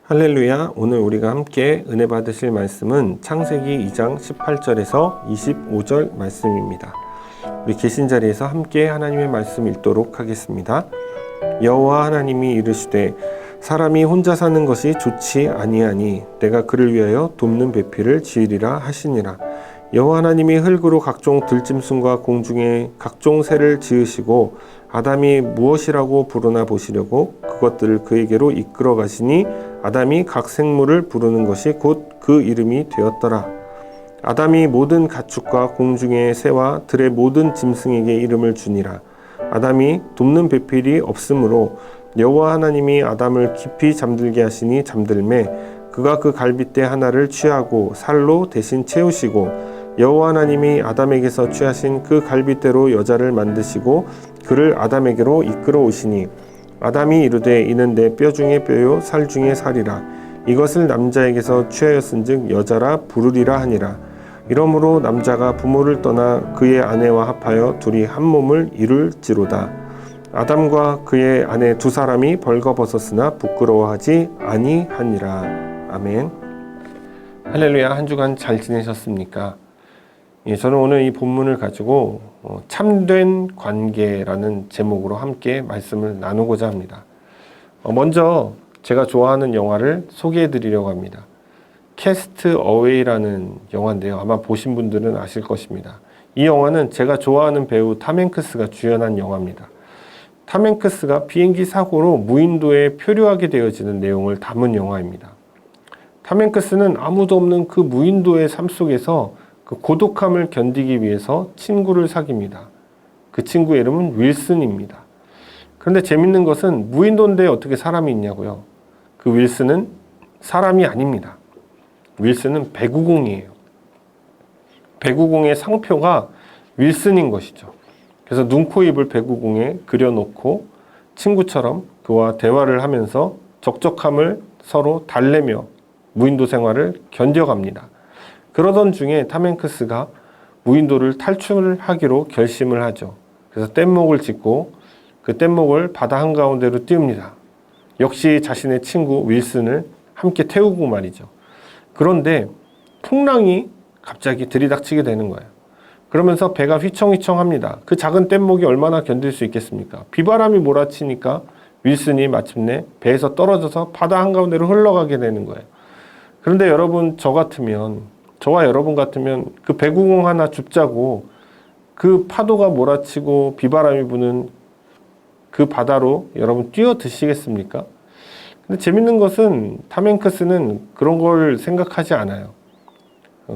할렐루야. 오늘 우리가 함께 은혜 받으실 말씀은 창세기 2장 18절에서 25절 말씀입니다. 우리 계신 자리에서 함께 하나님의 말씀 읽도록 하겠습니다. 여호와 하나님이 이르시되 사람이 혼자 사는 것이 좋지 아니하니 내가 그를 위하여 돕는 배필을 지으리라 하시니라. 여호와 하나님이 흙으로 각종 들짐승과 공중에 각종 새를 지으시고 아담이 무엇이라고 부르나 보시려고 그것들을 그에게로 이끌어 가시니 아담이 각 생물을 부르는 것이 곧 그 이름이 되었더라. 아담이 모든 가축과 공중의 새와 들의 모든 짐승에게 이름을 주니라. 아담이 돕는 배필이 없으므로 여호와 하나님이 아담을 깊이 잠들게 하시니 잠들매 그가 그 갈빗대 하나를 취하고 살로 대신 채우시고 여호와 하나님이 아담에게서 취하신 그 갈빗대로 여자를 만드시고 그를 아담에게로 이끌어 오시니 아담이 이르되 이는 내 뼈 중에 뼈요 살 중에 살이라. 이것을 남자에게서 취하였은즉 여자라 부르리라 하니라. 이러므로 남자가 부모를 떠나 그의 아내와 합하여 둘이 한 몸을 이룰지로다. 아담과 그의 아내 두 사람이 벌거벗었으나 부끄러워하지 아니하니라. 아멘. 할렐루야. 한 주간 잘 지내셨습니까? 저는 오늘 이 본문을 가지고 참된 관계라는 제목으로 함께 말씀을 나누고자 합니다. 먼저 제가 좋아하는 영화를 소개해 드리려고 합니다. 캐스트 어웨이라는 영화인데요. 아마 보신 분들은 아실 것입니다. 이 영화는 제가 좋아하는 배우 탐 행크스가 주연한 영화입니다. 탐 행크스가 비행기 사고로 무인도에 표류하게 되어지는 내용을 담은 영화입니다. 탐 행크스는 아무도 없는 그 무인도의 삶 속에서 그 고독함을 견디기 위해서 친구를 사귀입니다. 그 친구의 이름은 윌슨입니다. 그런데 재밌는 것은 무인도인데 어떻게 사람이 있냐고요. 그 윌슨은 사람이 아닙니다. 윌슨은 배구공이에요. 배구공의 상표가 윌슨인 것이죠. 그래서 눈, 코, 입을 배구공에 그려놓고 친구처럼 그와 대화를 하면서 적적함을 서로 달래며 무인도 생활을 견뎌갑니다. 그러던 중에 탐 행크스가 무인도를 탈출하기로 결심을 하죠. 그래서 뗏목을 짓고 그 뗏목을 바다 한가운데로 띄웁니다. 역시 자신의 친구 윌슨을 함께 태우고 말이죠. 그런데 풍랑이 갑자기 들이닥치게 되는 거예요. 그러면서 배가 휘청휘청합니다. 그 작은 뗏목이 얼마나 견딜 수 있겠습니까? 비바람이 몰아치니까 윌슨이 마침내 배에서 떨어져서 바다 한가운데로 흘러가게 되는 거예요. 그런데 여러분, 저와 여러분 같으면 그 배구공 하나 줍자고 그 파도가 몰아치고 비바람이 부는 그 바다로 여러분 뛰어드시겠습니까? 근데 재밌는 것은 탐 행크스는 그런 걸 생각하지 않아요.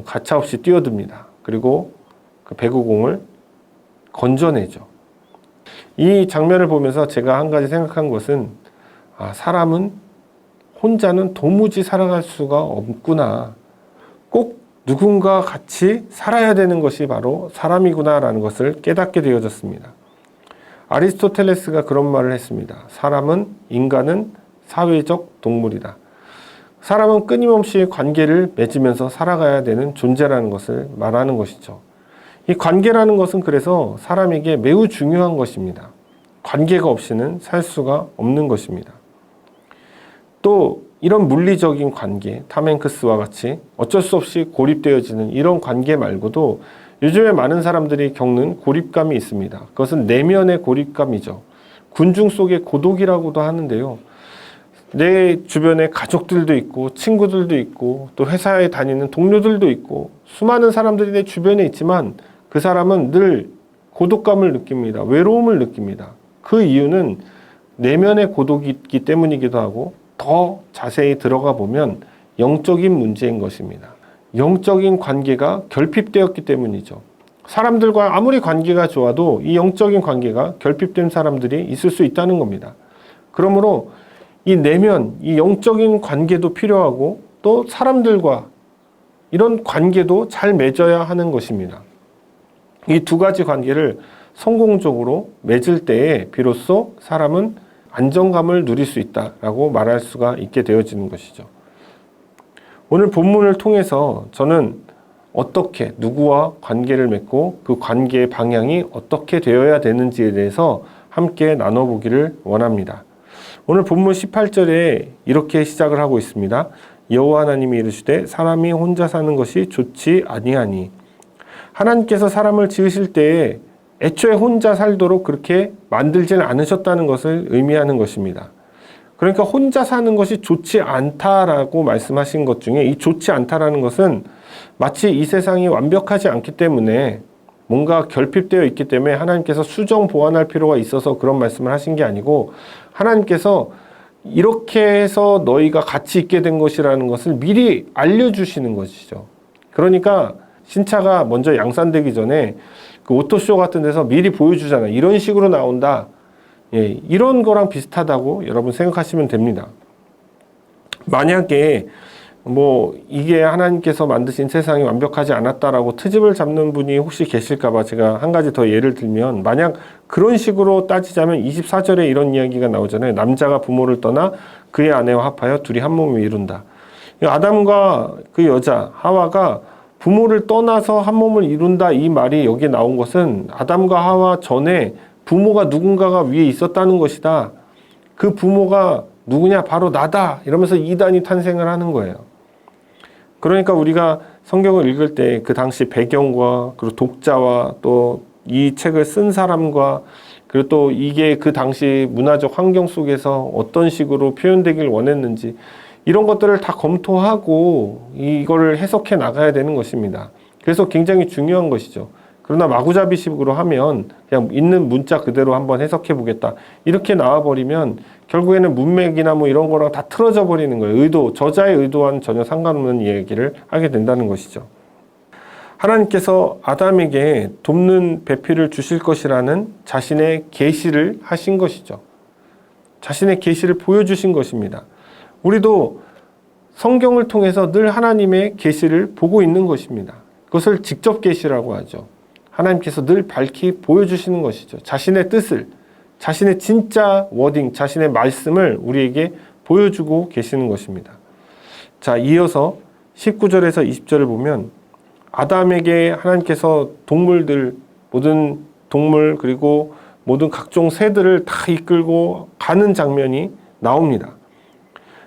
가차없이 뛰어듭니다. 그리고 그 배구공을 건져내죠. 이 장면을 보면서 제가 한 가지 생각한 것은 사람은 혼자는 도무지 살아갈 수가 없구나. 꼭 누군가 같이 살아야 되는 것이 바로 사람이구나라는 것을 깨닫게 되어졌습니다. 아리스토텔레스가 그런 말을 했습니다. 인간은 사회적 동물이다. 사람은 끊임없이 관계를 맺으면서 살아가야 되는 존재라는 것을 말하는 것이죠. 이 관계라는 것은 그래서 사람에게 매우 중요한 것입니다. 관계가 없이는 살 수가 없는 것입니다. 또 이런 물리적인 관계, 탐 행크스와 같이 어쩔 수 없이 고립되어지는 이런 관계 말고도 요즘에 많은 사람들이 겪는 고립감이 있습니다. 그것은 내면의 고립감이죠. 군중 속의 고독이라고도 하는데요. 내 주변에 가족들도 있고 친구들도 있고 또 회사에 다니는 동료들도 있고 수많은 사람들이 내 주변에 있지만 그 사람은 늘 고독감을 느낍니다. 외로움을 느낍니다. 그 이유는 내면의 고독이 있기 때문이기도 하고 더 자세히 들어가 보면 영적인 문제인 것입니다. 영적인 관계가 결핍되었기 때문이죠. 사람들과 아무리 관계가 좋아도 이 영적인 관계가 결핍된 사람들이 있을 수 있다는 겁니다. 그러므로 이 내면, 이 영적인 관계도 필요하고 또 사람들과 이런 관계도 잘 맺어야 하는 것입니다. 이 두 가지 관계를 성공적으로 맺을 때에 비로소 사람은 안정감을 누릴 수 있다라고 말할 수가 있게 되어지는 것이죠. 오늘 본문을 통해서 저는 어떻게 누구와 관계를 맺고 그 관계의 방향이 어떻게 되어야 되는지에 대해서 함께 나눠보기를 원합니다. 오늘 본문 18절에 이렇게 시작을 하고 있습니다. 여호와 하나님이 이르시되 사람이 혼자 사는 것이 좋지 아니하니. 하나님께서 사람을 지으실 때에 애초에 혼자 살도록 그렇게 만들지는 않으셨다는 것을 의미하는 것입니다. 그러니까 혼자 사는 것이 좋지 않다라고 말씀하신 것 중에 이 좋지 않다라는 것은 마치 이 세상이 완벽하지 않기 때문에 뭔가 결핍되어 있기 때문에 하나님께서 수정 보완할 필요가 있어서 그런 말씀을 하신 게 아니고 하나님께서 이렇게 해서 너희가 같이 있게 된 것이라는 것을 미리 알려주시는 것이죠. 그러니까 신차가 먼저 양산되기 전에 그 오토쇼 같은 데서 미리 보여주잖아요. 이런 식으로 나온다. 예, 이런 거랑 비슷하다고 여러분 생각하시면 됩니다. 만약에 이게 하나님께서 만드신 세상이 완벽하지 않았다라고 트집을 잡는 분이 혹시 계실까봐 제가 한 가지 더 예를 들면, 만약 그런 식으로 따지자면 24절에 이런 이야기가 나오잖아요. 남자가 부모를 떠나 그의 아내와 합하여 둘이 한 몸을 이룬다. 아담과 그 여자 하와가 부모를 떠나서 한 몸을 이룬다, 이 말이 여기에 나온 것은 아담과 하와 전에 부모가 누군가가 위에 있었다는 것이다. 그 부모가 누구냐? 바로 나다. 이러면서 이단이 탄생을 하는 거예요. 그러니까 우리가 성경을 읽을 때 그 당시 배경과 그리고 독자와 또 이 책을 쓴 사람과 그리고 또 이게 그 당시 문화적 환경 속에서 어떤 식으로 표현되길 원했는지 이런 것들을 다 검토하고 이거를 해석해 나가야 되는 것입니다. 그래서 굉장히 중요한 것이죠. 그러나 마구잡이식으로 하면 그냥 있는 문자 그대로 한번 해석해 보겠다, 이렇게 나와버리면 결국에는 문맥이나 이런 거랑 다 틀어져 버리는 거예요. 저자의 의도와는 전혀 상관없는 얘기를 하게 된다는 것이죠. 하나님께서 아담에게 돕는 배필을 주실 것이라는 자신의 계시를 하신 것이죠. 자신의 계시를 보여주신 것입니다. 우리도 성경을 통해서 늘 하나님의 계시를 보고 있는 것입니다. 그것을 직접 계시라고 하죠. 하나님께서 늘 밝히 보여주시는 것이죠. 자신의 뜻을, 자신의 진짜 워딩, 자신의 말씀을 우리에게 보여주고 계시는 것입니다. 자, 이어서 19절에서 20절을 보면 아담에게 하나님께서 동물들, 모든 동물 그리고 모든 각종 새들을 다 이끌고 가는 장면이 나옵니다.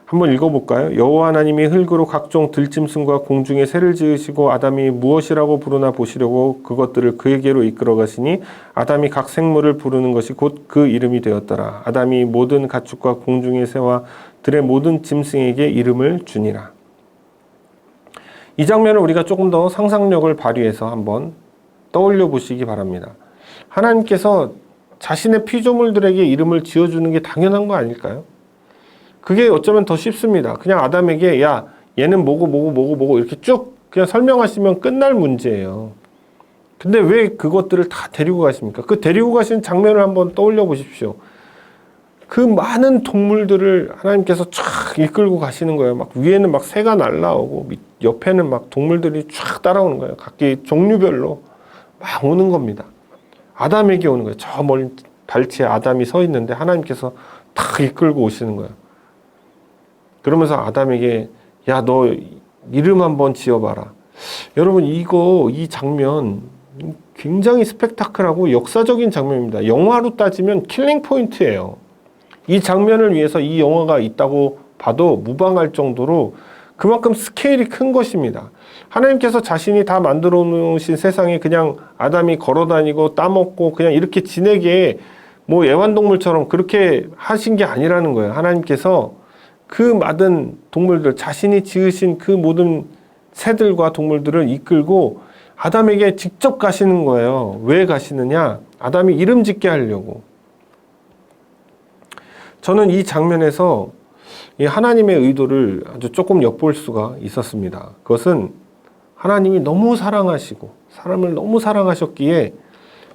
한번 읽어볼까요? 여호와 하나님이 흙으로 각종 들짐승과 공중의 새를 지으시고 아담이 무엇이라고 부르나 보시려고 그것들을 그에게로 이끌어 가시니 아담이 각 생물을 부르는 것이 곧 그 이름이 되었더라. 아담이 모든 가축과 공중의 새와 들의 모든 짐승에게 이름을 주니라. 이 장면을 우리가 조금 더 상상력을 발휘해서 한번 떠올려 보시기 바랍니다. 하나님께서 자신의 피조물들에게 이름을 지어주는 게 당연한 거 아닐까요? 그게 어쩌면 더 쉽습니다. 그냥 아담에게 야, 얘는 뭐고 이렇게 쭉 그냥 설명하시면 끝날 문제예요. 근데 왜 그것들을 다 데리고 가십니까? 그 데리고 가신 장면을 한번 떠올려 보십시오. 그 많은 동물들을 하나님께서 쫙 이끌고 가시는 거예요. 막 위에는 막 새가 날라오고 옆에는 막 동물들이 쫙 따라오는 거예요. 각기 종류별로 막 오는 겁니다. 아담에게 오는 거예요. 저 멀리 발치에 아담이 서 있는데 하나님께서 다 이끌고 오시는 거예요. 그러면서 아담에게 야, 너 이름 한번 지어봐라. 여러분, 이 장면 굉장히 스펙타클하고 역사적인 장면입니다. 영화로 따지면 킬링 포인트예요. 이 장면을 위해서 이 영화가 있다고 봐도 무방할 정도로 그만큼 스케일이 큰 것입니다. 하나님께서 자신이 다 만들어 놓으신 세상에 그냥 아담이 걸어다니고 따먹고 그냥 이렇게 지내게 애완동물처럼 그렇게 하신 게 아니라는 거예요. 하나님께서 그 많은 동물들, 자신이 지으신 그 모든 새들과 동물들을 이끌고 아담에게 직접 가시는 거예요. 왜 가시느냐? 아담이 이름 짓게 하려고. 저는 이 장면에서 이 하나님의 의도를 아주 조금 엿볼 수가 있었습니다. 그것은 하나님이 너무 사랑하시고 사람을 너무 사랑하셨기에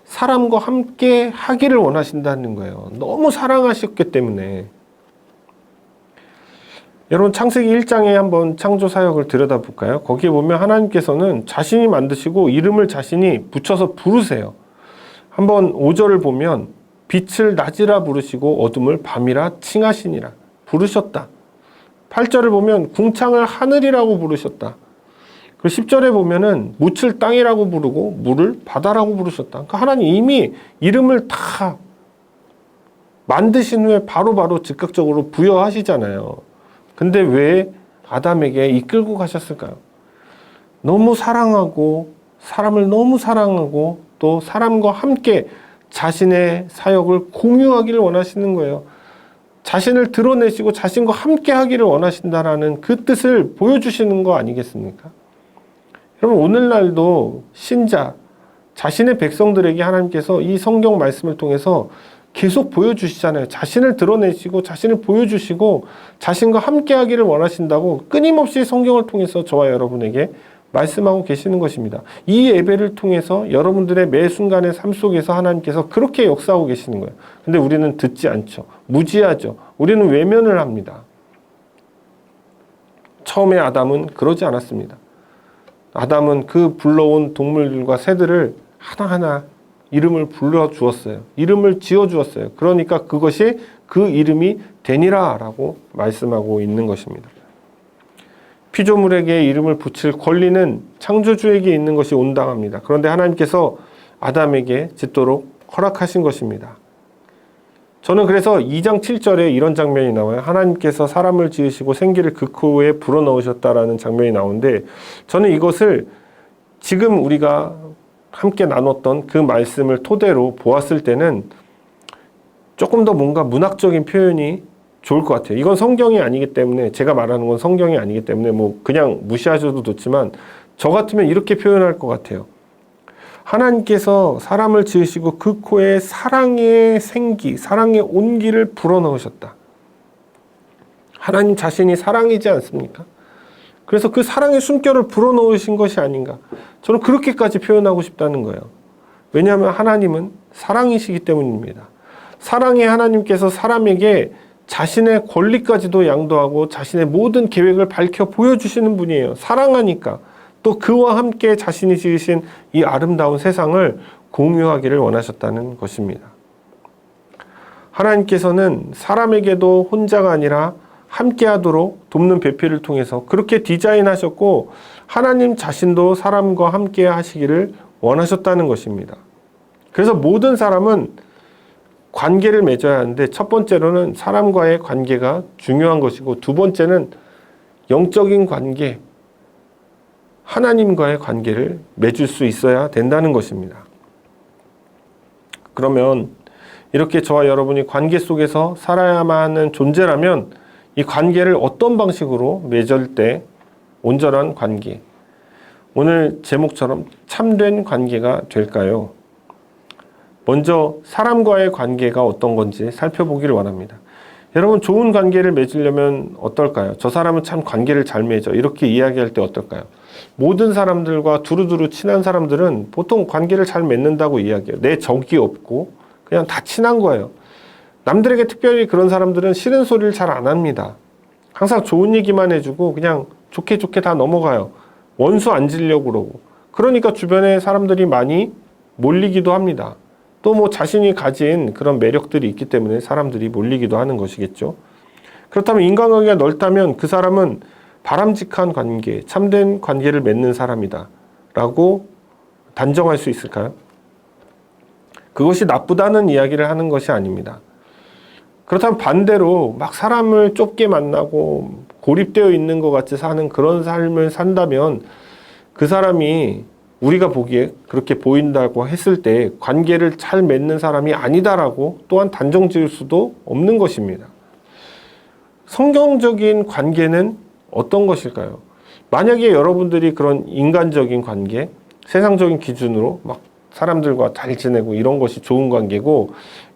사람과 함께 하기를 원하신다는 거예요. 너무 사랑하셨기 때문에. 여러분, 창세기 1장에 한번 창조 사역을 들여다볼까요? 거기에 보면 하나님께서는 자신이 만드시고 이름을 자신이 붙여서 부르세요. 한번 5절을 보면 빛을 낮이라 부르시고 어둠을 밤이라 칭하시니라. 부르셨다. 8절을 보면 궁창을 하늘이라고 부르셨다. 그리고 10절에 보면은 묻을 땅이라고 부르고 물을 바다라고 부르셨다. 그러니까 하나님 이미 이름을 다 만드신 후에 바로바로 즉각적으로 부여하시잖아요. 근데 왜 아담에게 이끌고 가셨을까요? 너무 사랑하고 사람을 너무 사랑하고 또 사람과 함께 자신의 사역을 공유하기를 원하시는 거예요. 자신을 드러내시고 자신과 함께 하기를 원하신다라는 그 뜻을 보여주시는 거 아니겠습니까? 여러분, 오늘날도 신자, 자신의 백성들에게 하나님께서 이 성경 말씀을 통해서 계속 보여주시잖아요. 자신을 드러내시고 자신을 보여주시고 자신과 함께 하기를 원하신다고 끊임없이 성경을 통해서 저와 여러분에게 말씀하고 계시는 것입니다. 이 예배를 통해서 여러분들의 매 순간의 삶 속에서 하나님께서 그렇게 역사하고 계시는 거예요. 근데 우리는 듣지 않죠. 무지하죠. 우리는 외면을 합니다. 처음에 아담은 그러지 않았습니다. 아담은 그 불러온 동물들과 새들을 하나하나 이름을 불러주었어요. 이름을 지어주었어요. 그러니까 그것이 그 이름이 되니라 라고 말씀하고 있는 것입니다. 피조물에게 이름을 붙일 권리는 창조주에게 있는 것이 온당합니다. 그런데 하나님께서 아담에게 짓도록 허락하신 것입니다. 저는 그래서 2장 7절에 이런 장면이 나와요. 하나님께서 사람을 지으시고 생기를 그 코에 불어넣으셨다라는 장면이 나오는데, 저는 이것을 지금 우리가 함께 나눴던 그 말씀을 토대로 보았을 때는 조금 더 뭔가 문학적인 표현이 좋을 것 같아요. 이건 성경이 아니기 때문에, 제가 말하는 건 성경이 아니기 때문에 뭐 그냥 무시하셔도 좋지만 저 같으면 이렇게 표현할 것 같아요. 하나님께서 사람을 지으시고 그 코에 사랑의 생기, 사랑의 온기를 불어넣으셨다. 하나님 자신이 사랑이지 않습니까? 그래서 그 사랑의 숨결을 불어넣으신 것이 아닌가. 저는 그렇게까지 표현하고 싶다는 거예요. 왜냐하면 하나님은 사랑이시기 때문입니다. 사랑의 하나님께서 사람에게 자신의 권리까지도 양도하고 자신의 모든 계획을 밝혀 보여주시는 분이에요. 사랑하니까. 또 그와 함께 자신이 지으신 이 아름다운 세상을 공유하기를 원하셨다는 것입니다. 하나님께서는 사람에게도 혼자가 아니라 함께하도록 돕는 배필을 통해서 그렇게 디자인하셨고, 하나님 자신도 사람과 함께 하시기를 원하셨다는 것입니다. 그래서 모든 사람은 관계를 맺어야 하는데, 첫 번째로는 사람과의 관계가 중요한 것이고, 두 번째는 영적인 관계, 하나님과의 관계를 맺을 수 있어야 된다는 것입니다. 그러면 이렇게 저와 여러분이 관계 속에서 살아야만 하는 존재라면 이 관계를 어떤 방식으로 맺을 때 온전한 관계, 오늘 제목처럼 참된 관계가 될까요? 먼저 사람과의 관계가 어떤 건지 살펴보기를 원합니다. 여러분, 좋은 관계를 맺으려면 어떨까요? 저 사람은 참 관계를 잘 맺어, 이렇게 이야기할 때 어떨까요? 모든 사람들과 두루두루 친한 사람들은 보통 관계를 잘 맺는다고 이야기해요. 내 적이 없고 그냥 다 친한 거예요. 남들에게 특별히 그런 사람들은 싫은 소리를 잘 안 합니다. 항상 좋은 얘기만 해주고 그냥 좋게 좋게 다 넘어가요. 원수 안 지려고 그러고. 그러니까 주변에 사람들이 많이 몰리기도 합니다. 또 뭐 자신이 가진 그런 매력들이 있기 때문에 사람들이 몰리기도 하는 것이겠죠. 그렇다면 인간관계가 넓다면 그 사람은 바람직한 관계, 참된 관계를 맺는 사람이다 라고 단정할 수 있을까요? 그것이 나쁘다는 이야기를 하는 것이 아닙니다. 그렇다면 반대로 막 사람을 좁게 만나고 고립되어 있는 것 같이 사는 그런 삶을 산다면 그 사람이 우리가 보기에 그렇게 보인다고 했을 때 관계를 잘 맺는 사람이 아니다라고 또한 단정 지을 수도 없는 것입니다. 성경적인 관계는 어떤 것일까요? 만약에 여러분들이 그런 인간적인 관계, 세상적인 기준으로 막 사람들과 잘 지내고 이런 것이 좋은 관계고,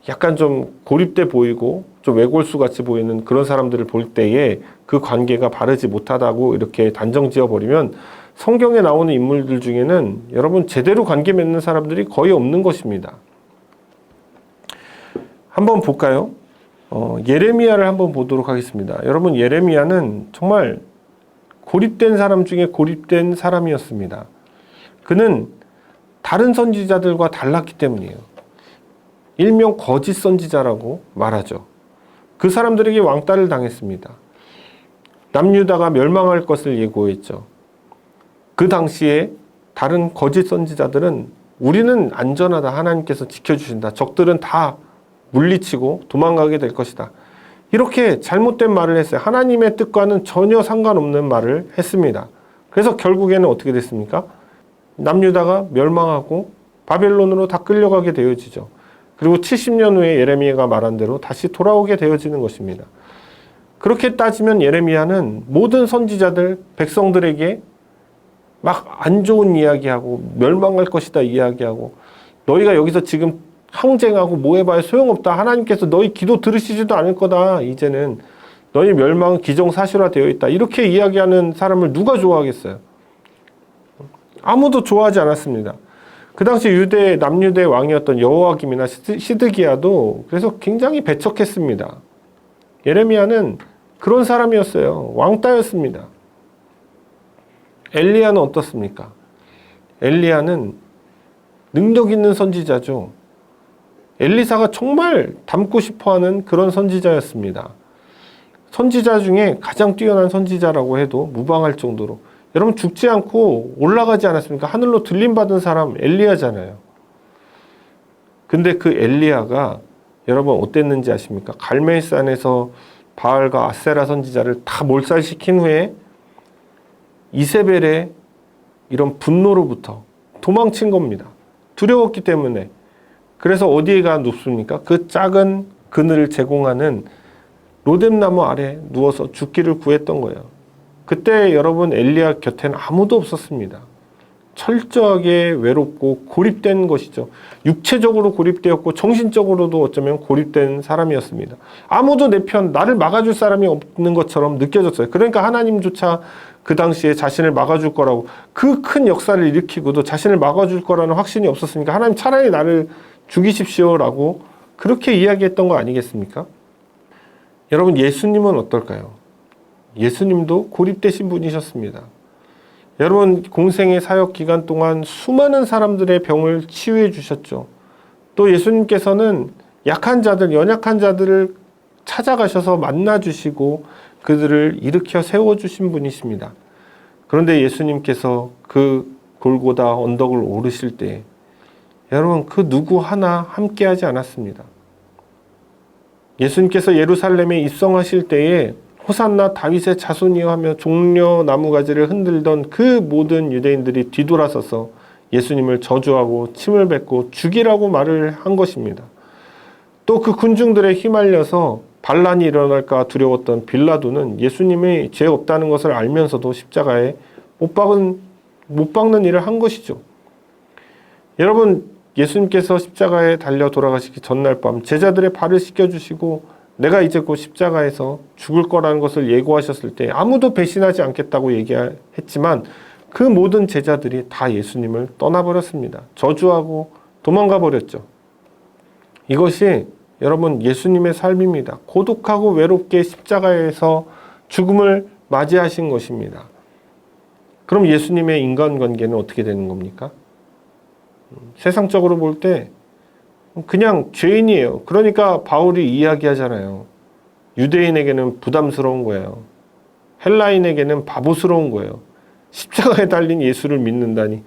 약간 좀 고립돼 보이고 좀 외골수 같이 보이는 그런 사람들을 볼 때에 그 관계가 바르지 못하다고 이렇게 단정 지어버리면 성경에 나오는 인물들 중에는 여러분 제대로 관계 맺는 사람들이 거의 없는 것입니다. 한번 볼까요? 예레미야를 한번 보도록 하겠습니다. 여러분, 예레미야는 정말 고립된 사람 중에 고립된 사람이었습니다. 그는 다른 선지자들과 달랐기 때문이에요. 일명 거짓 선지자라고 말하죠. 그 사람들에게 왕따를 당했습니다. 남유다가 멸망할 것을 예고했죠. 그 당시에 다른 거짓 선지자들은 우리는 안전하다, 하나님께서 지켜주신다, 적들은 다 물리치고 도망가게 될 것이다. 이렇게 잘못된 말을 했어요. 하나님의 뜻과는 전혀 상관없는 말을 했습니다. 그래서 결국에는 어떻게 됐습니까? 남유다가 멸망하고 바벨론으로 다 끌려가게 되어지죠. 그리고 70년 후에 예레미야가 말한 대로 다시 돌아오게 되어지는 것입니다. 그렇게 따지면 예레미야는 모든 선지자들, 백성들에게 막 안 좋은 이야기하고 멸망할 것이다 이야기하고 너희가 여기서 지금 항쟁하고 뭐 해봐야 소용없다. 하나님께서 너희 기도 들으시지도 않을 거다. 이제는 너희 멸망은 기정사실화되어 있다. 이렇게 이야기하는 사람을 누가 좋아하겠어요? 아무도 좋아하지 않았습니다. 그 당시 유대 남유대 왕이었던 여호와김이나 시드기야도 그래서 굉장히 배척했습니다. 예레미야는 그런 사람이었어요. 왕따였습니다. 엘리야는 어떻습니까? 엘리야는 능력 있는 선지자죠. 엘리사가 정말 닮고 싶어하는 그런 선지자였습니다. 선지자 중에 가장 뛰어난 선지자라고 해도 무방할 정도로 여러분 죽지 않고 올라가지 않았습니까? 하늘로 들림받은 사람 엘리야잖아요. 근데 그 엘리야가 여러분 어땠는지 아십니까? 갈멜산에서 바알과 아세라 선지자를 다 몰살시킨 후에 이세벨의 이런 분노로부터 도망친 겁니다. 두려웠기 때문에. 그래서 어디에가 눕습니까? 그 작은 그늘을 제공하는 로뎀나무 아래 누워서 죽기를 구했던 거예요. 그때 여러분 엘리야 곁에는 아무도 없었습니다. 철저하게 외롭고 고립된 것이죠. 육체적으로 고립되었고 정신적으로도 어쩌면 고립된 사람이었습니다. 아무도 내 편, 나를 막아줄 사람이 없는 것처럼 느껴졌어요. 그러니까 하나님조차 그 당시에 자신을 막아줄 거라고 그 큰 역사를 일으키고도 자신을 막아줄 거라는 확신이 없었으니까 하나님 차라리 나를 죽이십시오라고 그렇게 이야기했던 거 아니겠습니까? 여러분 예수님은 어떨까요? 예수님도 고립되신 분이셨습니다. 여러분 공생의 사역 기간 동안 수많은 사람들의 병을 치유해 주셨죠. 또 예수님께서는 약한 자들, 연약한 자들을 찾아가셔서 만나주시고 그들을 일으켜 세워주신 분이십니다. 그런데 예수님께서 그 골고다 언덕을 오르실 때 여러분 그 누구 하나 함께하지 않았습니다. 예수님께서 예루살렘에 입성하실 때에 호산나 다윗의 자손이여 하며 종려 나무가지를 흔들던 그 모든 유대인들이 뒤돌아서서 예수님을 저주하고 침을 뱉고 죽이라고 말을 한 것입니다. 또 그 군중들에 휘말려서 반란이 일어날까 두려웠던 빌라도는 예수님이 죄 없다는 것을 알면서도 십자가에 못 박는 일을 한 것이죠. 여러분 예수님께서 십자가에 달려 돌아가시기 전날 밤 제자들의 발을 씻겨주시고 내가 이제 곧 십자가에서 죽을 거라는 것을 예고하셨을 때 아무도 배신하지 않겠다고 얘기했지만 그 모든 제자들이 다 예수님을 떠나버렸습니다. 저주하고 도망가 버렸죠. 이것이 여러분 예수님의 삶입니다. 고독하고 외롭게 십자가에서 죽음을 맞이하신 것입니다. 그럼 예수님의 인간관계는 어떻게 되는 겁니까? 세상적으로 볼 때 그냥 죄인이에요. 그러니까 바울이 이야기하잖아요. 유대인에게는 부담스러운 거예요. 헬라인에게는 바보스러운 거예요. 십자가에 달린 예수를 믿는다니.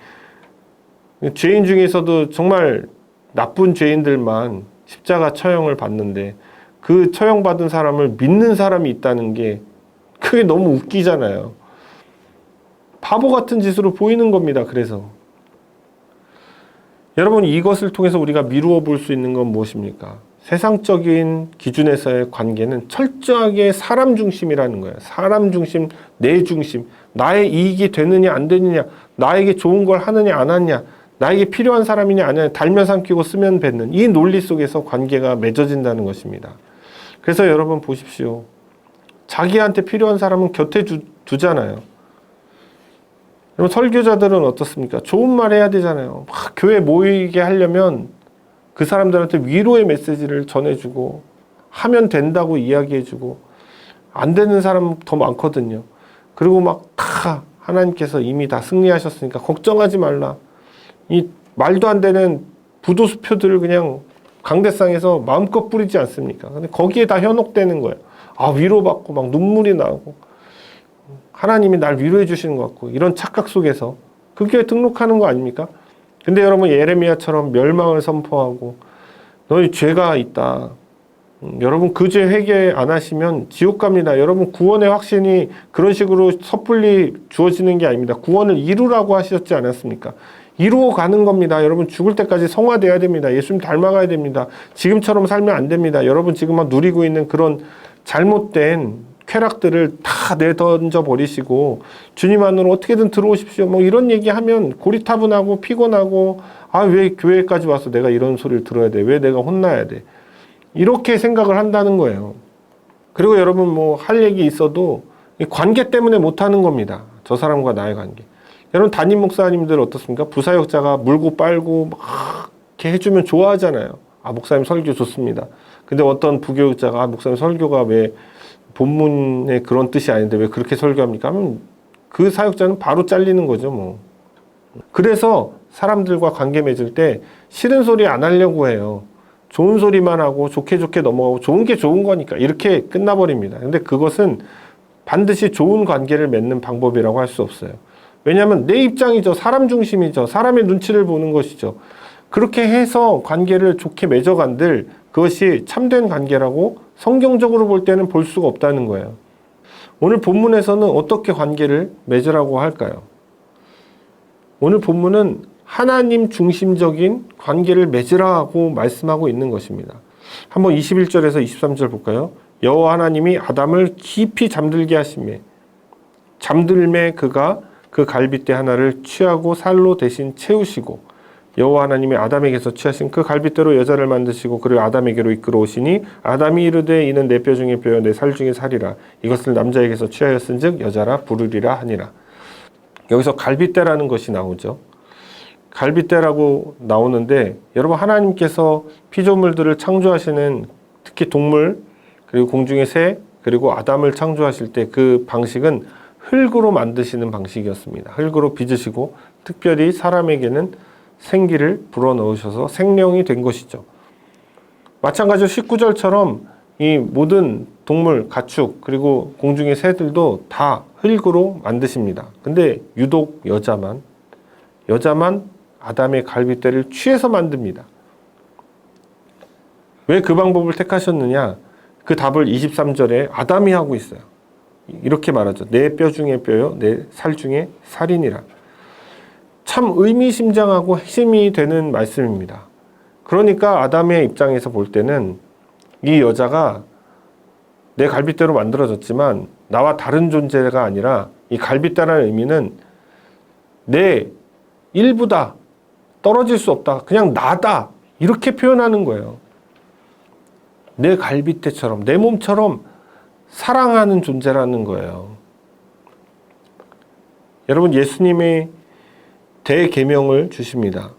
죄인 중에서도 정말 나쁜 죄인들만 십자가 처형을 받는데 그 처형받은 사람을 믿는 사람이 있다는 게 그게 너무 웃기잖아요. 바보 같은 짓으로 보이는 겁니다. 그래서 여러분 이것을 통해서 우리가 미루어 볼 수 있는 건 무엇입니까? 세상적인 기준에서의 관계는 철저하게 사람 중심이라는 거예요. 사람 중심, 내 중심, 나의 이익이 되느냐 안 되느냐, 나에게 좋은 걸 하느냐 안 하느냐, 나에게 필요한 사람이냐 아니냐, 달면 삼키고 쓰면 뱉는 이 논리 속에서 관계가 맺어진다는 것입니다. 그래서 여러분 보십시오. 자기한테 필요한 사람은 곁에 두잖아요. 그럼 설교자들은 어떻습니까? 좋은 말 해야 되잖아요. 막 교회 모이게 하려면 그 사람들한테 위로의 메시지를 전해주고 하면 된다고 이야기해주고 안 되는 사람 더 많거든요. 그리고 막 다 하나님께서 이미 다 승리하셨으니까 걱정하지 말라. 이 말도 안 되는 부도수표들을 그냥 강대상에서 마음껏 뿌리지 않습니까? 근데 거기에 다 현혹되는 거예요. 아, 위로받고 막 눈물이 나고 하나님이 날 위로해 주시는 것 같고 이런 착각 속에서 그 교회에 등록하는 거 아닙니까? 근데 여러분 예레미야처럼 멸망을 선포하고 너희 죄가 있다. 여러분 그 죄 회개 안 하시면 지옥 갑니다. 여러분 구원의 확신이 그런 식으로 섣불리 주어지는 게 아닙니다. 구원을 이루라고 하셨지 않았습니까? 이루어 가는 겁니다. 여러분 죽을 때까지 성화돼야 됩니다. 예수님 닮아가야 됩니다. 지금처럼 살면 안 됩니다. 여러분 지금 막 누리고 있는 그런 잘못된 쾌락들을 다 내던져 버리시고 주님 안으로 어떻게든 들어오십시오. 뭐 이런 얘기하면 고리타분하고 피곤하고 왜 교회까지 와서 내가 이런 소리를 들어야 돼? 왜 내가 혼나야 돼? 이렇게 생각을 한다는 거예요. 그리고 여러분 뭐 할 얘기 있어도 관계 때문에 못하는 겁니다. 저 사람과 나의 관계. 여러분 담임 목사님들 어떻습니까? 부사역자가 물고 빨고 막 이렇게 해주면 좋아하잖아요. 목사님 설교 좋습니다. 근데 어떤 부교육자가 목사님 설교가 왜 본문에 그런 뜻이 아닌데 왜 그렇게 설교합니까? 하면 그 사역자는 바로 잘리는 거죠, 뭐. 그래서 사람들과 관계 맺을 때 싫은 소리 안 하려고 해요. 좋은 소리만 하고 좋게 넘어가고 좋은 게 좋은 거니까 이렇게 끝나버립니다. 근데 그것은 반드시 좋은 관계를 맺는 방법이라고 할 수 없어요. 왜냐하면 내 입장이죠. 사람 중심이죠. 사람의 눈치를 보는 것이죠. 그렇게 해서 관계를 좋게 맺어간들 그것이 참된 관계라고 성경적으로 볼 때는 볼 수가 없다는 거예요. 오늘 본문에서는 어떻게 관계를 맺으라고 할까요? 오늘 본문은 하나님 중심적인 관계를 맺으라고 말씀하고 있는 것입니다. 한번 21절에서 23절 볼까요? 여호와 하나님이 아담을 깊이 잠들게 하시매 잠들매 그가 그 갈빗대 하나를 취하고 살로 대신 채우시고 여호와 하나님이 아담에게서 취하신 그 갈빗대로 여자를 만드시고 그를 아담에게로 이끌어 오시니 아담이 이르되 이는 내 뼈 중에 뼈요 내 살 중에 살이라 이것을 남자에게서 취하였은즉 여자라 부르리라 하니라. 여기서 갈빗대라는 것이 나오죠. 갈빗대라고 나오는데 여러분 하나님께서 피조물들을 창조하시는 특히 동물 그리고 공중의 새 그리고 아담을 창조하실 때 그 방식은 흙으로 만드시는 방식이었습니다. 흙으로 빚으시고 특별히 사람에게는 생기를 불어넣으셔서 생명이 된 것이죠. 마찬가지로 19절처럼 이 모든 동물, 가축 그리고 공중의 새들도 다 흙으로 만드십니다. 근데 유독 여자만 아담의 갈빗대를 취해서 만듭니다. 왜 그 방법을 택하셨느냐? 그 답을 23절에 아담이 하고 있어요. 이렇게 말하죠. 내 뼈 중에 뼈요, 내 살 중에 살이니라. 참 의미심장하고 핵심이 되는 말씀입니다. 그러니까 아담의 입장에서 볼 때는 이 여자가 내 갈빗대로 만들어졌지만 나와 다른 존재가 아니라 이 갈빗대라는 의미는 내 일부다. 떨어질 수 없다. 그냥 나다. 이렇게 표현하는 거예요. 내 갈빗대처럼, 내 몸처럼 사랑하는 존재라는 거예요. 여러분, 예수님이 대계명을 주십니다.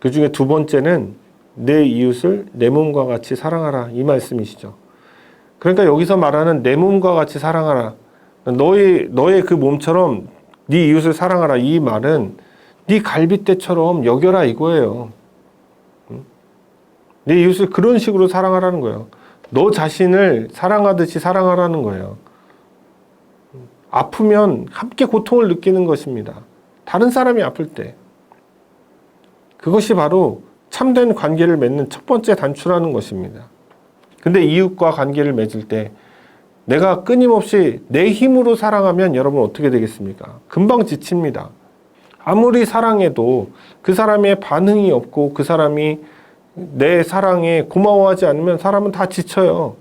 그 중에 두 번째는 내 이웃을 내 몸과 같이 사랑하라. 이 말씀이시죠. 그러니까 여기서 말하는 내 몸과 같이 사랑하라. 너의 그 몸처럼 네 이웃을 사랑하라. 이 말은 네 갈빗대처럼 여겨라 이거예요. 네 이웃을 그런 식으로 사랑하라는 거예요. 너 자신을 사랑하듯이 사랑하라는 거예요. 아프면 함께 고통을 느끼는 것입니다. 다른 사람이 아플 때. 그것이 바로 참된 관계를 맺는 첫 번째 단추라는 것입니다. 근데 이웃과 관계를 맺을 때 내가 끊임없이 내 힘으로 사랑하면 여러분 어떻게 되겠습니까? 금방 지칩니다. 아무리 사랑해도 그 사람의 반응이 없고 그 사람이 내 사랑에 고마워하지 않으면 사람은 다 지쳐요.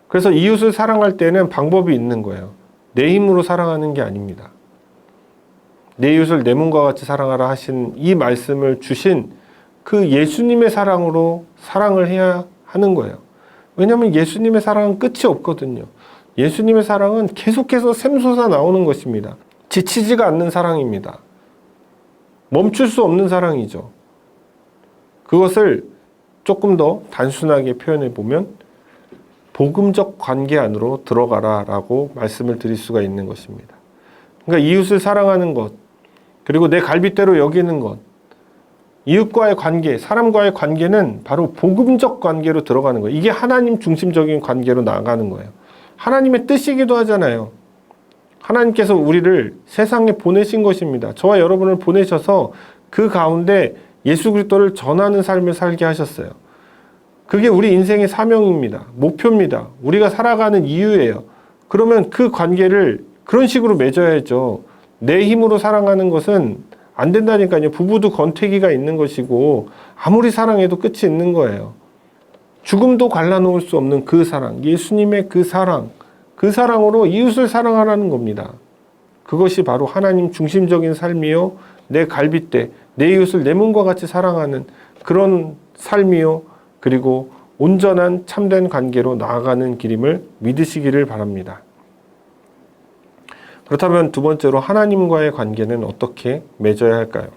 그래서 이웃을 사랑할 때는 방법이 있는 거예요. 내 힘으로 사랑하는 게 아닙니다. 내 이웃을 내 몸과 같이 사랑하라 하신 이 말씀을 주신 그 예수님의 사랑으로 사랑을 해야 하는 거예요. 왜냐하면 예수님의 사랑은 끝이 없거든요. 예수님의 사랑은 계속해서 샘솟아 나오는 것입니다. 지치지가 않는 사랑입니다. 멈출 수 없는 사랑이죠. 그것을 조금 더 단순하게 표현해 보면 복음적 관계 안으로 들어가라 라고 말씀을 드릴 수가 있는 것입니다. 그러니까 이웃을 사랑하는 것, 그리고 내 갈빗대로 여기는 것, 이웃과의 관계, 사람과의 관계는 바로 복음적 관계로 들어가는 거예요. 이게 하나님 중심적인 관계로 나아가는 거예요. 하나님의 뜻이기도 하잖아요. 하나님께서 우리를 세상에 보내신 것입니다. 저와 여러분을 보내셔서 그 가운데 예수 그리스도를 전하는 삶을 살게 하셨어요. 그게 우리 인생의 사명입니다. 목표입니다. 우리가 살아가는 이유예요. 그러면 그 관계를 그런 식으로 맺어야죠. 내 힘으로 사랑하는 것은 안 된다니까요. 부부도 권태기가 있는 것이고 아무리 사랑해도 끝이 있는 거예요. 죽음도 갈라놓을 수 없는 그 사랑, 예수님의 그 사랑, 그 사랑으로 이웃을 사랑하라는 겁니다. 그것이 바로 하나님 중심적인 삶이요, 내 갈빗대, 내 이웃을 내 몸과 같이 사랑하는 그런 삶이요, 그리고 온전한 참된 관계로 나아가는 길임을 믿으시기를 바랍니다. 그렇다면 두 번째로 하나님과의 관계는 어떻게 맺어야 할까요?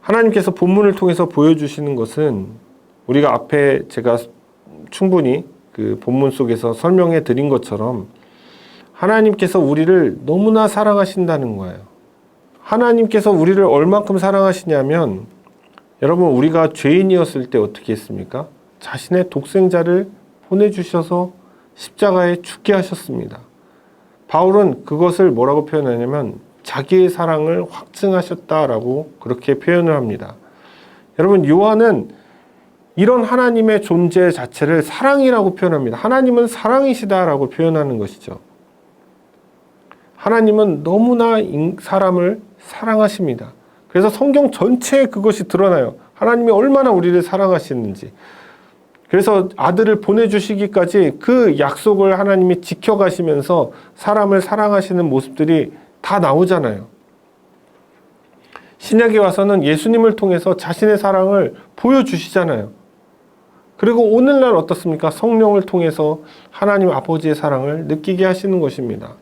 하나님께서 본문을 통해서 보여주시는 것은 우리가 앞에 제가 충분히 그 본문 속에서 설명해 드린 것처럼 하나님께서 우리를 너무나 사랑하신다는 거예요. 하나님께서 우리를 얼만큼 사랑하시냐면, 여러분, 우리가 죄인이었을 때 어떻게 했습니까? 자신의 독생자를 보내주셔서 십자가에 죽게 하셨습니다. 바울은 그것을 뭐라고 표현하냐면 자기의 사랑을 확증하셨다라고 그렇게 표현을 합니다. 여러분, 요한은 이런 하나님의 존재 자체를 사랑이라고 표현합니다. 하나님은 사랑이시다라고 표현하는 것이죠. 하나님은 너무나 사람을 사랑하십니다. 그래서 성경 전체에 그것이 드러나요. 하나님이 얼마나 우리를 사랑하시는지. 그래서 아들을 보내주시기까지 그 약속을 하나님이 지켜가시면서 사람을 사랑하시는 모습들이 다 나오잖아요. 신약에 와서는 예수님을 통해서 자신의 사랑을 보여주시잖아요. 그리고 오늘날 어떻습니까? 성령을 통해서 하나님 아버지의 사랑을 느끼게 하시는 것입니다.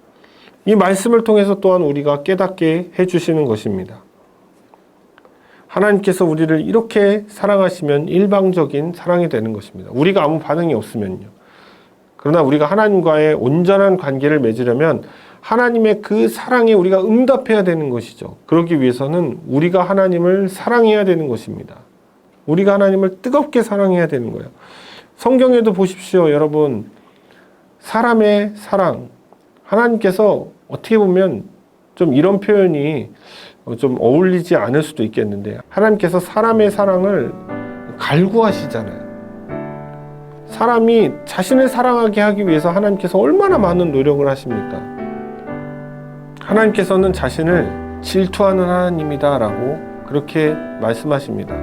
이 말씀을 통해서 또한 우리가 깨닫게 해주시는 것입니다. 하나님께서 우리를 이렇게 사랑하시면 일방적인 사랑이 되는 것입니다. 우리가 아무 반응이 없으면요. 그러나 우리가 하나님과의 온전한 관계를 맺으려면 하나님의 그 사랑에 우리가 응답해야 되는 것이죠. 그러기 위해서는 우리가 하나님을 사랑해야 되는 것입니다. 우리가 하나님을 뜨겁게 사랑해야 되는 거예요. 성경에도 보십시오, 여러분. 사람의 사랑, 하나님께서 어떻게 보면 좀 이런 표현이 좀 어울리지 않을 수도 있겠는데, 하나님께서 사람의 사랑을 갈구하시잖아요. 사람이 자신을 사랑하게 하기 위해서 하나님께서 얼마나 많은 노력을 하십니까? 하나님께서는 자신을 질투하는 하나님이다라고 그렇게 말씀하십니다.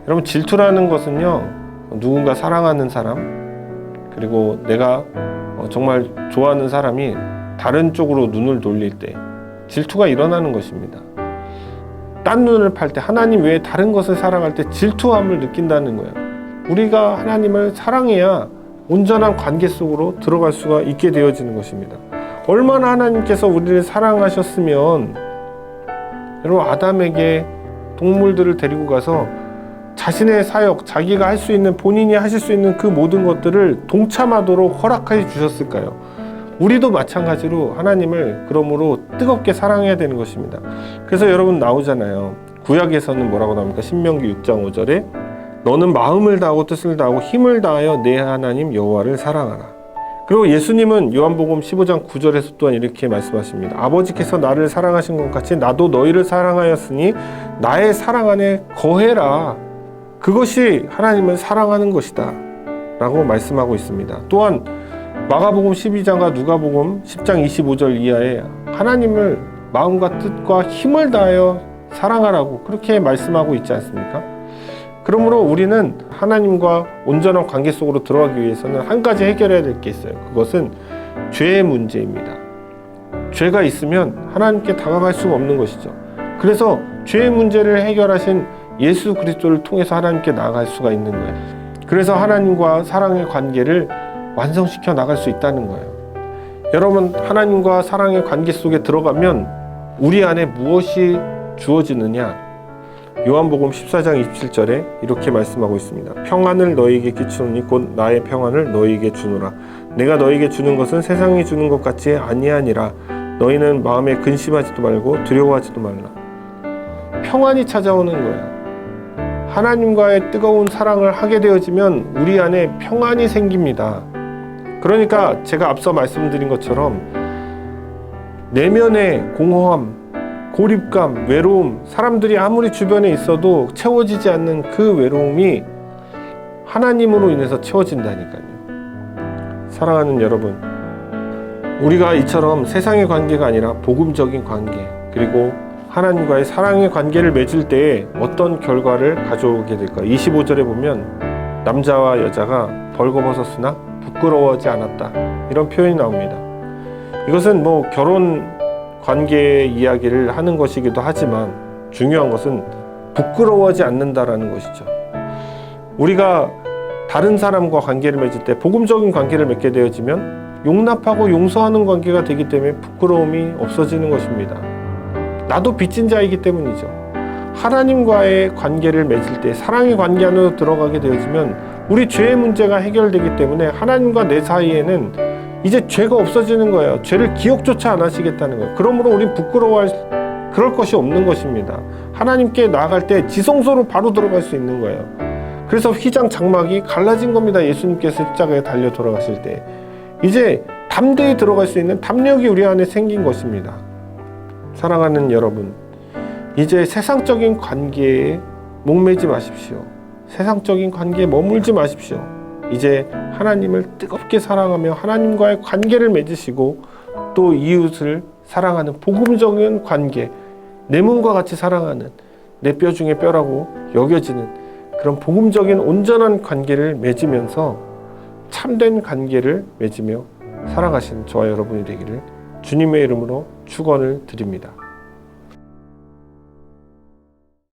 여러분, 질투라는 것은요, 누군가 사랑하는 사람, 그리고 내가 정말 좋아하는 사람이 다른 쪽으로 눈을 돌릴 때 질투가 일어나는 것입니다. 딴 눈을 팔 때, 하나님 외에 다른 것을 사랑할 때 질투함을 느낀다는 거예요. 우리가 하나님을 사랑해야 온전한 관계 속으로 들어갈 수가 있게 되어지는 것입니다. 얼마나 하나님께서 우리를 사랑하셨으면, 여러분, 아담에게 동물들을 데리고 가서 자신의 사역, 자기가 할 수 있는, 본인이 하실 수 있는 그 모든 것들을 동참하도록 허락해 주셨을까요? 우리도 마찬가지로 하나님을 그러므로 뜨겁게 사랑해야 되는 것입니다. 그래서 여러분 나오잖아요. 구약에서는 뭐라고 나옵니까? 신명기 6장 5절에 너는 마음을 다하고 뜻을 다하고 힘을 다하여 내 하나님 여호와를 사랑하라. 그리고 예수님은 요한복음 15장 9절에서 또한 이렇게 말씀하십니다. 아버지께서 나를 사랑하신 것 같이 나도 너희를 사랑하였으니 나의 사랑 안에 거해라. 그것이 하나님을 사랑하는 것이다 라고 말씀하고 있습니다. 또한 마가복음 12장과 누가복음 10장 25절 이하에 하나님을 마음과 뜻과 힘을 다하여 사랑하라고 그렇게 말씀하고 있지 않습니까? 그러므로 우리는 하나님과 온전한 관계 속으로 들어가기 위해서는 한 가지 해결해야 될 게 있어요. 그것은 죄의 문제입니다. 죄가 있으면 하나님께 다가갈 수가 없는 것이죠. 그래서 죄의 문제를 해결하신 예수 그리스도를 통해서 하나님께 나아갈 수가 있는 거예요. 그래서 하나님과 사랑의 관계를 완성시켜 나갈 수 있다는 거예요. 여러분, 하나님과 사랑의 관계 속에 들어가면 우리 안에 무엇이 주어지느냐? 요한복음 14장 27절에 이렇게 말씀하고 있습니다. 평안을 너희에게 끼치노니 곧 나의 평안을 너희에게 주노라. 내가 너희에게 주는 것은 세상이 주는 것 같이 아니하니라. 너희는 마음에 근심하지도 말고 두려워하지도 말라. 평안이 찾아오는 거예요. 하나님과의 뜨거운 사랑을 하게 되어지면 우리 안에 평안이 생깁니다. 그러니까 제가 앞서 말씀드린 것처럼 내면의 공허함, 고립감, 외로움, 사람들이 아무리 주변에 있어도 채워지지 않는 그 외로움이 하나님으로 인해서 채워진다니까요. 사랑하는 여러분, 우리가 이처럼 세상의 관계가 아니라 복음적인 관계, 그리고 하나님과의 사랑의 관계를 맺을 때에 어떤 결과를 가져오게 될까? 25절에 보면 남자와 여자가 벌거벗었으나 부끄러워하지 않았다, 이런 표현이 나옵니다. 이것은 결혼 관계의 이야기를 하는 것이기도 하지만 중요한 것은 부끄러워하지 않는다라는 것이죠. 우리가 다른 사람과 관계를 맺을 때 복음적인 관계를 맺게 되어지면 용납하고 용서하는 관계가 되기 때문에 부끄러움이 없어지는 것입니다. 나도 빚진 자이기 때문이죠. 하나님과의 관계를 맺을 때 사랑의 관계 안으로 들어가게 되어지면 우리 죄의 문제가 해결되기 때문에 하나님과 내 사이에는 이제 죄가 없어지는 거예요. 죄를 기억조차 안 하시겠다는 거예요. 그러므로 우린 부끄러워할 그럴 것이 없는 것입니다. 하나님께 나아갈 때 지성소로 바로 들어갈 수 있는 거예요. 그래서 휘장 장막이 갈라진 겁니다. 예수님께서 십자가에 달려 돌아가실 때 이제 담대히 들어갈 수 있는 담력이 우리 안에 생긴 것입니다. 사랑하는 여러분, 이제 세상적인 관계에 목매지 마십시오. 세상적인 관계에 머물지 마십시오. 이제 하나님을 뜨겁게 사랑하며 하나님과의 관계를 맺으시고 또 이웃을 사랑하는 복음적인 관계, 내 몸과 같이 사랑하는, 내 뼈 중에 뼈라고 여겨지는 그런 복음적인 온전한 관계를 맺으면서 참된 관계를 맺으며 살아가시는 저와 여러분이 되기를 주님의 이름으로 축원을 드립니다.